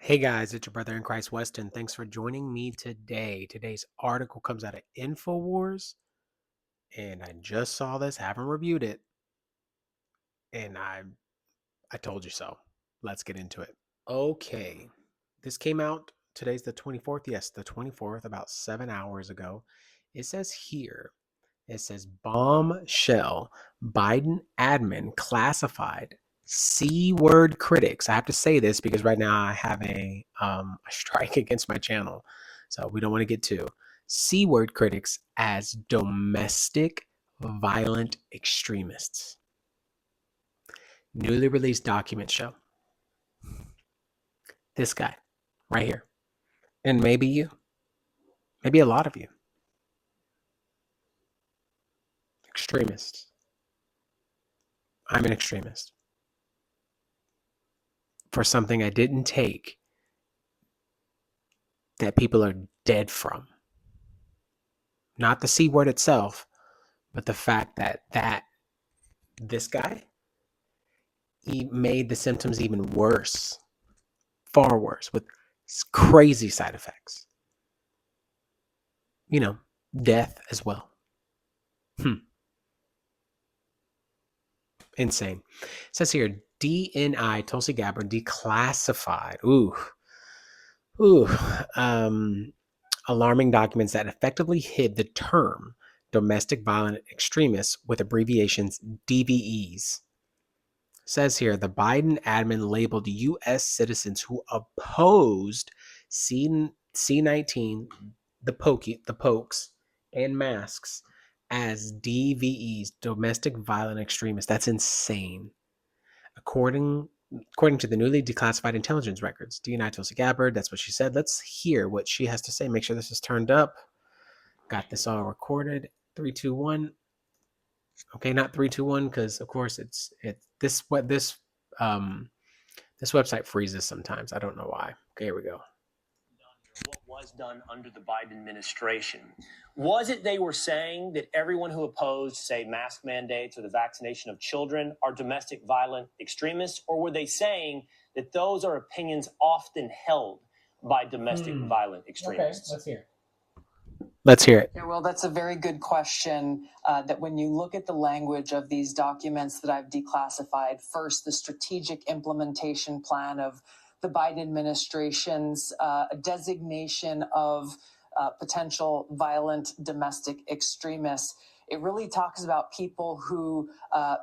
Hey guys, it's your brother in Christ, Weston. Thanks for joining me today. Today's article comes out of InfoWars, and I just saw this, haven't reviewed it, and I told you so. Let's get into it. Okay, this came out, today's the 24th. Yes, the 24th, about 7 hours ago. It says here, it says bombshell, Biden admin classified C-word critics. I have to say this because right now I have a strike against my channel, so we don't want to get to C-word critics as domestic violent extremists. Newly released documents show this guy right here, and maybe you, maybe a lot of you, extremists. I'm an extremist for something I didn't take that people are dead from. Not the C word itself, but the fact that this guy, he made the symptoms even worse, far worse, with crazy side effects. You know, death as well. Insane. It says here, DNI, Tulsi Gabbard, declassified. Ooh. Alarming documents that effectively hid the term domestic violent extremists with abbreviations DVEs. Says here, the Biden admin labeled U.S. citizens who opposed C19, the pokes, and masks as DVEs, domestic violent extremists. That's insane. According to the newly declassified intelligence records, DNI Tulsi Gabbard, that's what she said. Let's hear what she has to say. Make sure this is turned up. Got this all recorded. 3, 2, 1. Okay, not 3, 2, 1, because of course this website freezes sometimes. I don't know why. Okay, here we go. What was done under the Biden administration? Was it they were saying that everyone who opposed, say, mask mandates or the vaccination of children are domestic violent extremists? Or were they saying that those are opinions often held by domestic violent extremists? Okay, let's hear it. Yeah, well, that's a very good question. That when you look at the language of these documents that I've declassified, first, the strategic implementation plan of the Biden administration's designation of potential violent domestic extremists, it really talks about people who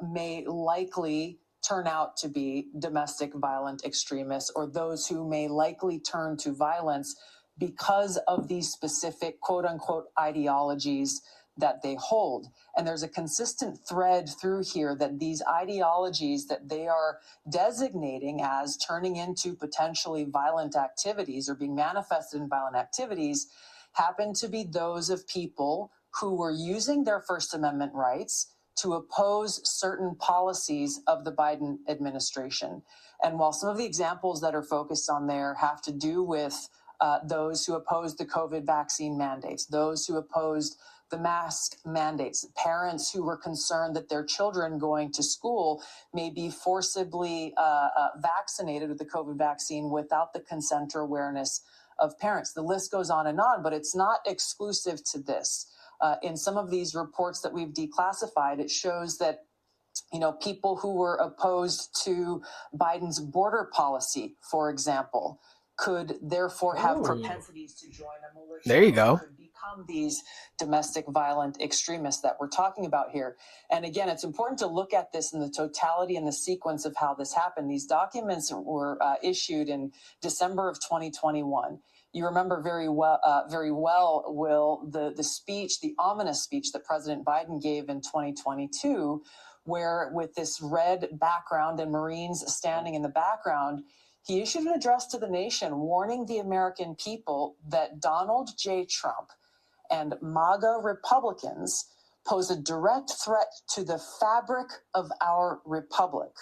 may likely turn out to be domestic violent extremists, or those who may likely turn to violence because of these specific quote unquote ideologies that they hold. And there's a consistent thread through here that these ideologies that they are designating as turning into potentially violent activities or being manifested in violent activities happen to be those of people who were using their First Amendment rights to oppose certain policies of the Biden administration. And while some of the examples that are focused on there have to do with those who opposed the COVID vaccine mandates, those who opposed the mask mandates, parents who were concerned that their children going to school may be forcibly vaccinated with the COVID vaccine without the consent or awareness of parents. The list goes on, but it's not exclusive to this. In some of these reports that we've declassified, it shows that people who were opposed to Biden's border policy, for example, could therefore have propensities to join a militia. There you go. Could become these domestic violent extremists that we're talking about here. And again, it's important to look at this in the totality and the sequence of how this happened. These documents were issued in December of 2021. You remember very well, Will, the ominous speech that President Biden gave in 2022, where with this red background and Marines standing in the background, he issued an address to the nation warning the American people that Donald J. Trump and MAGA Republicans pose a direct threat to the fabric of our republic.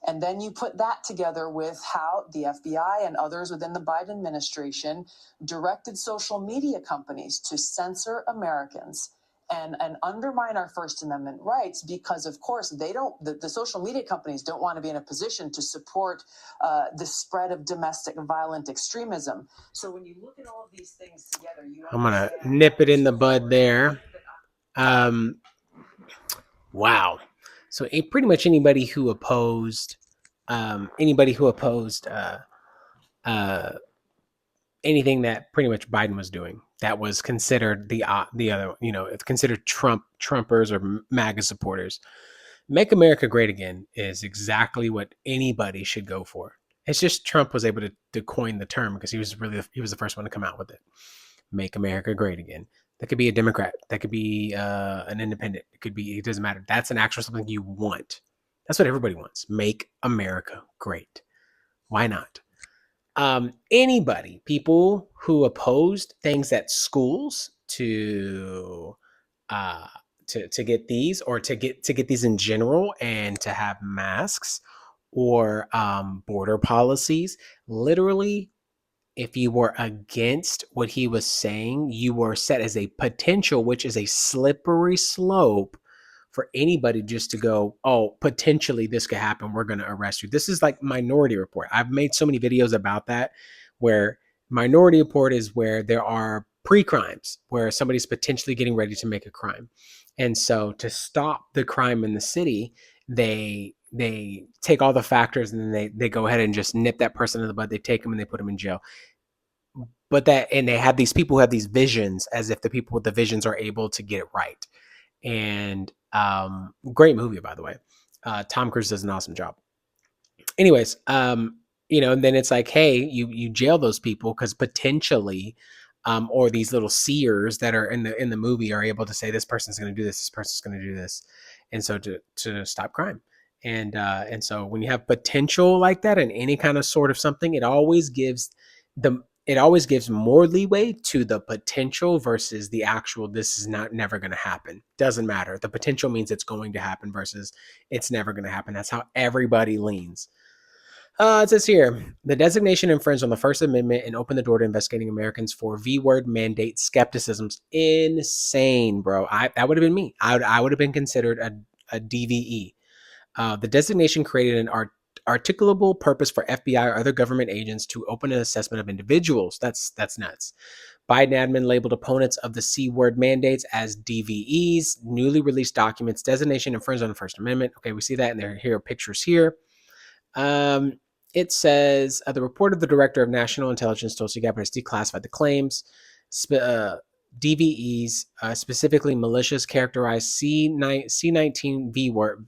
And then you put that together with how the FBI and others within the Biden administration directed social media companies to censor Americans and undermine our First Amendment rights because, of course, the social media companies don't want to be in a position to support the spread of domestic violent extremism. So when you look at all of these things together, I'm gonna nip it in the bud there. Wow. So pretty much anybody who opposed uh, anything that pretty much Biden was doing that was considered the other, it's considered Trumpers or MAGA supporters. Make America Great Again is exactly what anybody should go for. It's just Trump was able to coin the term because he was the first one to come out with it. Make America Great Again. That could be a Democrat. That could be an independent. It doesn't matter. That's an actual something you want. That's what everybody wants. Make America great. Why not? People who opposed things at schools uh, to get these, or to get these in general, and to have masks or border policies. Literally, if you were against what he was saying, you were set as a potential, which is a slippery slope for anybody just to go, oh, potentially this could happen. We're going to arrest you. This is like Minority Report. I've made so many videos about that, where Minority Report is where there are pre-crimes, where somebody's potentially getting ready to make a crime. And so to stop the crime in the city, they take all the factors, and then they go ahead and just nip that person in the bud. They take them and they put them in jail. And they have these people who have these visions, as if the people with the visions are able to get it right. And great movie, by the way. Tom Cruise does an awesome job. Anyways, and then it's like, hey, you jail those people because potentially, or these little seers that are in the movie are able to say this person's going to do this person's going to do this, and so to stop crime. And so when you have potential like that in any kind of sort of something, it always gives more leeway to the potential versus the actual. This is not never going to happen. Doesn't matter. The potential means it's going to happen versus it's never going to happen. That's how everybody leans. It says here, the designation infringed on the First Amendment and opened the door to investigating Americans for V-word mandate skepticism's insane, bro. That would have been me. I would have been considered a DVE. The designation created an articulable purpose for FBI or other government agents to open an assessment of individuals. That's nuts. Biden admin labeled opponents of the C-word mandates as DVEs. Newly released documents, designation infringed on the First Amendment. Okay, we see that, and here are pictures here. It says the report of the director of national intelligence, Tulsi Gabbard, has declassified the claims. DVEs, specifically malicious, characterized C19 V-word,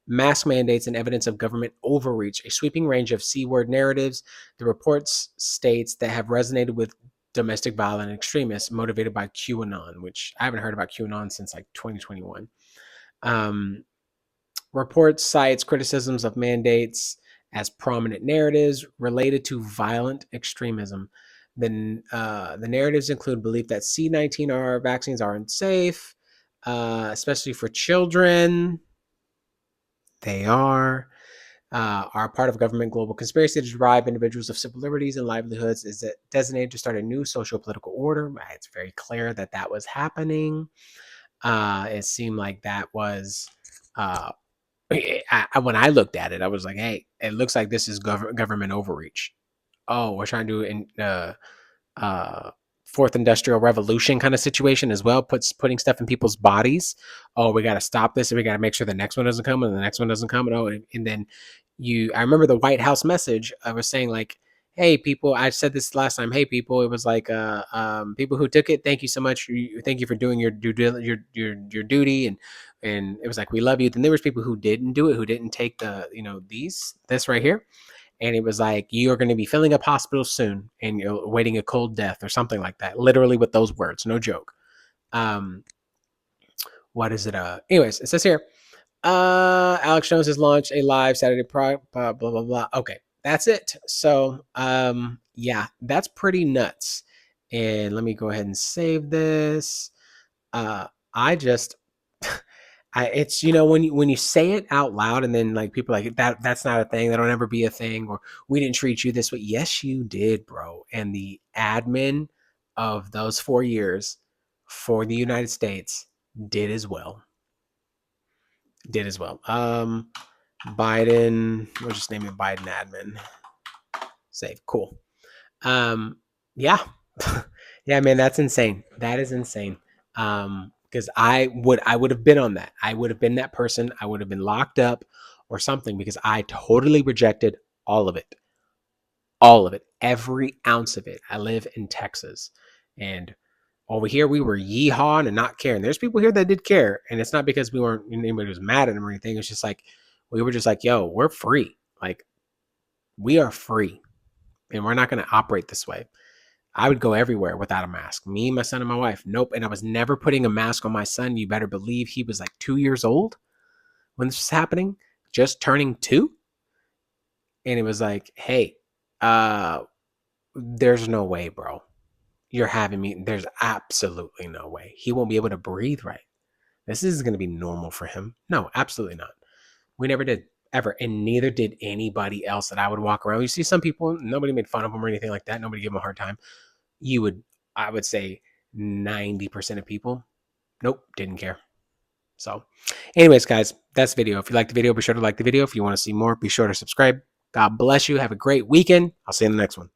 mask mandates, and evidence of government overreach, a sweeping range of C-word narratives. The report states that have resonated with domestic violent extremists motivated by QAnon, which I haven't heard about QAnon since like 2021. Report cites criticisms of mandates as prominent narratives related to violent extremism. The narratives include belief that C19 vaccines are unsafe, especially for children. They are part of government global conspiracy to deprive individuals of civil liberties and livelihoods. Is it designated to start a new social political order? It's very clear that was happening. It seemed like that was when I looked at it, I was like, hey, it looks like this is government overreach. Oh, we're trying to do fourth industrial revolution kind of situation as well, putting stuff in people's bodies. Oh, we got to stop this, and we got to make sure the next one doesn't come, and the next one doesn't come. And then I remember the White House message. I was saying like, hey people, I said this last time. Hey people, it was like, people who took it, thank you so much. Thank you for doing your duty, and it was like, we love you. Then there was people who didn't do it, who didn't take this right here. And it was like, you're going to be filling up hospitals soon, and you're waiting a cold death or something like that. Literally with those words, no joke. What is it? Anyways, it says here, Alex Jones has launched a live Saturday blah blah blah blah. Okay, that's it. So yeah, that's pretty nuts. And let me go ahead and save this. I just it's when you say it out loud, and then like people are like that's not a thing, that'll never be a thing, or we didn't treat you this way. Yes, you did, bro. And the admin of those 4 years for the United States did as well. Biden, we'll just name it Biden admin. Save. Cool. Yeah. Yeah, man, that's insane. That is insane. Because I would have been on that. I would have been that person. I would have been locked up or something because I totally rejected all of it. All of it. Every ounce of it. I live in Texas. And over here we were yeehawing and not caring. There's people here that did care. And it's not because we weren't anybody was mad at them or anything. It's just like we were just like, yo, we're free. Like we are free. And we're not gonna operate this way. I would go everywhere without a mask. Me, my son, and my wife. Nope. And I was never putting a mask on my son. You better believe he was like 2 years old when this was happening, just turning 2. And it was like, hey, there's no way, bro. You're having me. There's absolutely no way. He won't be able to breathe right. This is going to be normal for him. No, absolutely not. We never did ever. And neither did anybody else that I would walk around. You see some people, nobody made fun of them or anything like that. Nobody gave them a hard time. I would say 90% of people, nope, didn't care. So anyways, guys, that's the video. If you like the video, be sure to like the video. If you want to see more, be sure to subscribe. God bless you. Have a great weekend. I'll see you in the next one.